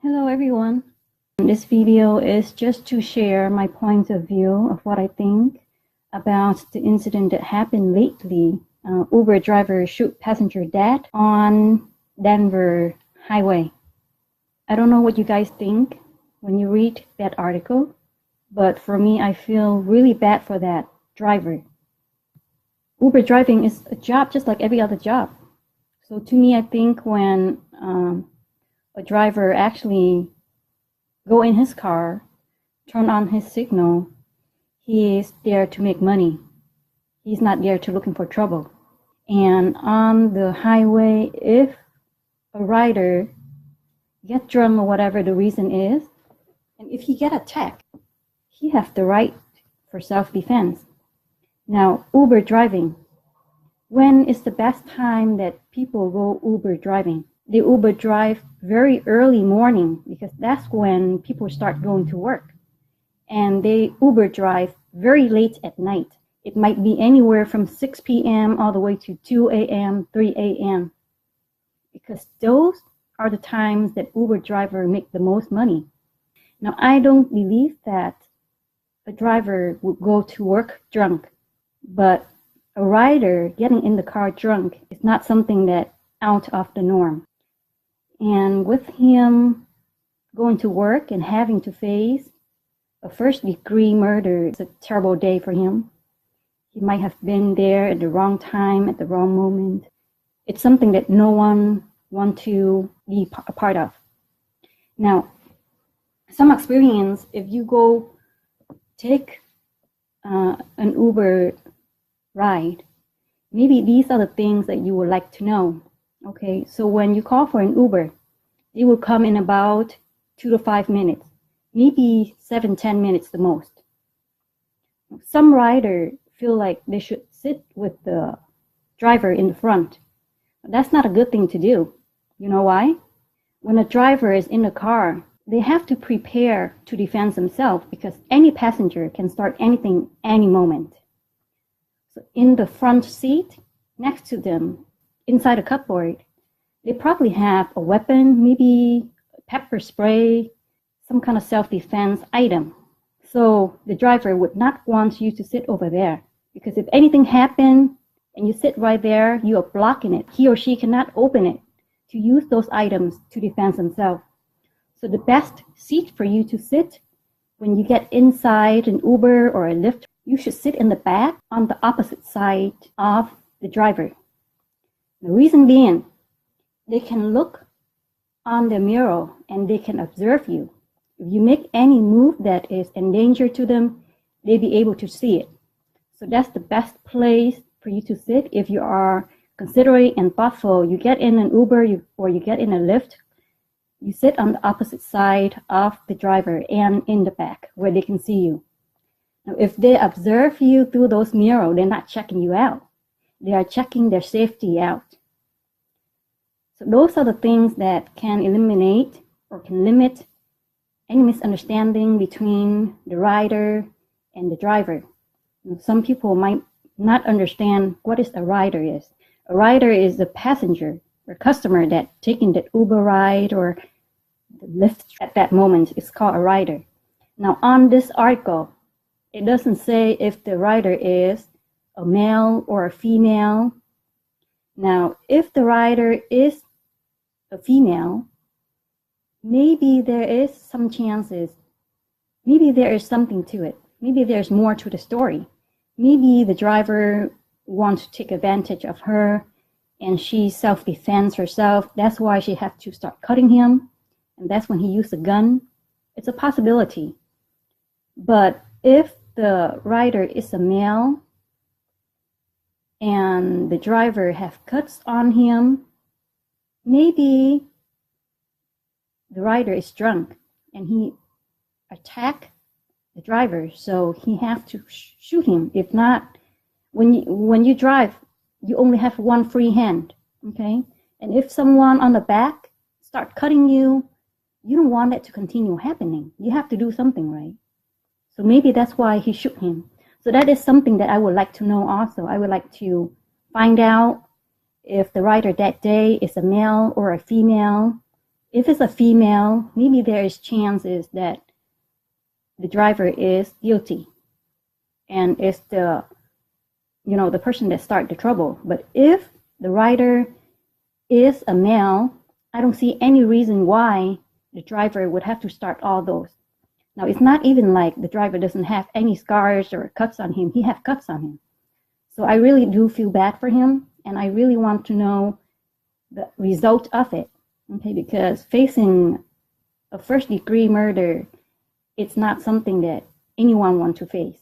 Hello everyone. This video is just to share my point of view of what I think about the incident that happened lately. Uber driver shoot passenger dead on Denver highway. I don't know what you guys think when you read that article, but for me, I feel really bad for that driver. Uber driving is a job just like every other job. So to me, I think when a driver actually go in his car, turn on his signal, he is there to make money. He's not there to looking for trouble. And on the highway, if a rider get drunk or whatever the reason is, and if he get attacked, he have the right for self-defense. Now, Uber driving. When is the best time that people go Uber driving? They Uber drive very early morning because that's when people start going to work. And they Uber drive very late at night. It might be anywhere from 6 p.m. all the way to 2 a.m., 3 a.m. Because those are the times that Uber driver make the most money. Now, I don't believe that a driver would go to work drunk, but a rider getting in the car drunk is not something that out of the norm. And with him going to work and having to face a first-degree murder, it's a terrible day for him. He might have been there at the wrong time, at the wrong moment. It's something that no one wants to be a part of. Now, some experience, if you go take an Uber ride, maybe these are the things that you would like to know. Okay, so when you call for an Uber, it will come in about 2 to 5 minutes, maybe 7-10 minutes the most. Some riders feel like they should sit with the driver in the front. That's not a good thing to do. You know why? When a driver is in the car, they have to prepare to defend themselves because any passenger can start anything any moment. So in the front seat, next to them, inside a cupboard, they probably have a weapon, maybe pepper spray, some kind of self-defense item. So the driver would not want you to sit over there because if anything happened and you sit right there, you are blocking it. He or she cannot open it to use those items to defend themselves. So the best seat for you to sit when you get inside an Uber or a Lyft, you should sit in the back on the opposite side of the driver. The reason being, they can look on the mirror and they can observe you. If you make any move that is in danger to them, they'll be able to see it. So that's the best place for you to sit if you are considerate and thoughtful. You get in an Uber or you get in a Lyft, you sit on the opposite side of the driver and in the back where they can see you. Now, if they observe you through those mirrors, they're not checking you out. They are checking their safety out. So those are the things that can eliminate or can limit any misunderstanding between the rider and the driver. Some people might not understand what is a rider is. A rider is a passenger or customer that taking that Uber ride or the Lyft at that moment is called a rider. Now on this article, it doesn't say if the rider is a male or a female. Now, if the rider is a female, maybe there is some chances. Maybe there is something to it. Maybe there's more to the story. Maybe the driver wants to take advantage of her and she self-defends herself. That's why she had to start cutting him. And that's when he used a gun. It's a possibility. But if the rider is a male and the driver have cuts on him, maybe the rider is drunk and he attacked the driver, so he have to shoot him. If not, when you drive, you only have one free hand, okay? And if someone on the back start cutting you, you don't want that to continue happening. You have to do something, right? So maybe that's why he shoot him. So that is something that I would like to know also. I would like to find out if the rider that day is a male or a female, if it's a female, maybe there is chances that the driver is guilty and it's the the person that started the trouble. But if the rider is a male, I don't see any reason why the driver would have to start all those. Now, it's not even like the driver doesn't have any scars or cuts on him. He has cuts on him. So I really do feel bad for him, and I really want to know the result of it, okay? Because facing a first-degree murder, it's not something that anyone wants to face,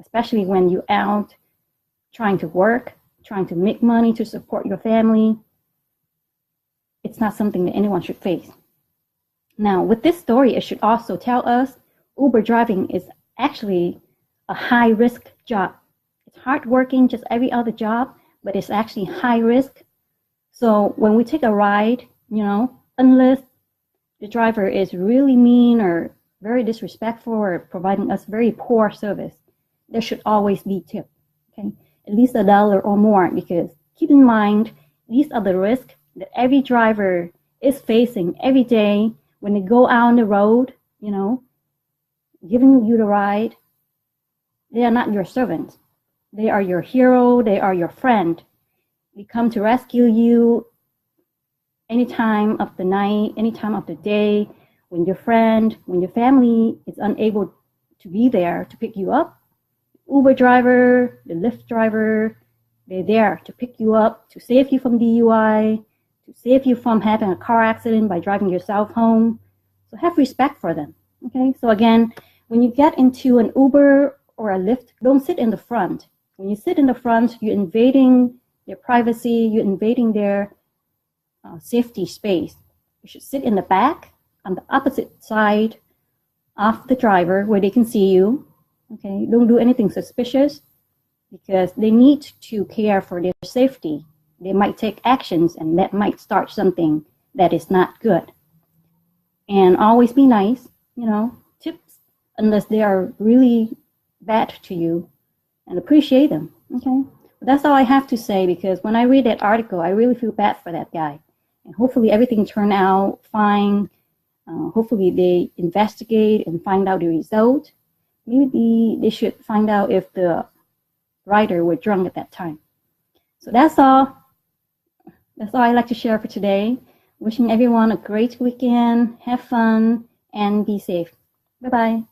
especially when you're out trying to work, trying to make money to support your family. It's not something that anyone should face. Now, with this story, it should also tell us Uber driving is actually a high-risk job. It's hardworking, just every other job, but it's actually high risk. So when we take a ride, unless the driver is really mean or very disrespectful or providing us very poor service, there should always be tip, okay? At least $1 or more, because keep in mind, these are the risks that every driver is facing every day when they go out on the road, giving you the ride. They are not your servants. They are your hero. They are your friend. They come to rescue you any time of the night, any time of the day, when your friend, when your family is unable to be there to pick you up. Uber driver, the Lyft driver, they're there to pick you up, to save you from DUI, to save you from having a car accident by driving yourself home. So have respect for them, okay? So again, when you get into an Uber or a Lyft, don't sit in the front. When you sit in the front, you're invading their privacy, you're invading their safety space. You should sit in the back on the opposite side of the driver where they can see you. Okay, don't do anything suspicious because they need to care for their safety. They might take actions and that might start something that is not good. And always be nice, tips, unless they are really bad to you, and appreciate them, okay? But that's all I have to say, because when I read that article, I really feel bad for that guy. And hopefully everything turned out fine. Hopefully they investigate and find out the result. Maybe they should find out if the rider were drunk at that time. So that's all. That's all I'd like to share for today. Wishing everyone a great weekend, have fun, and be safe. Bye-bye.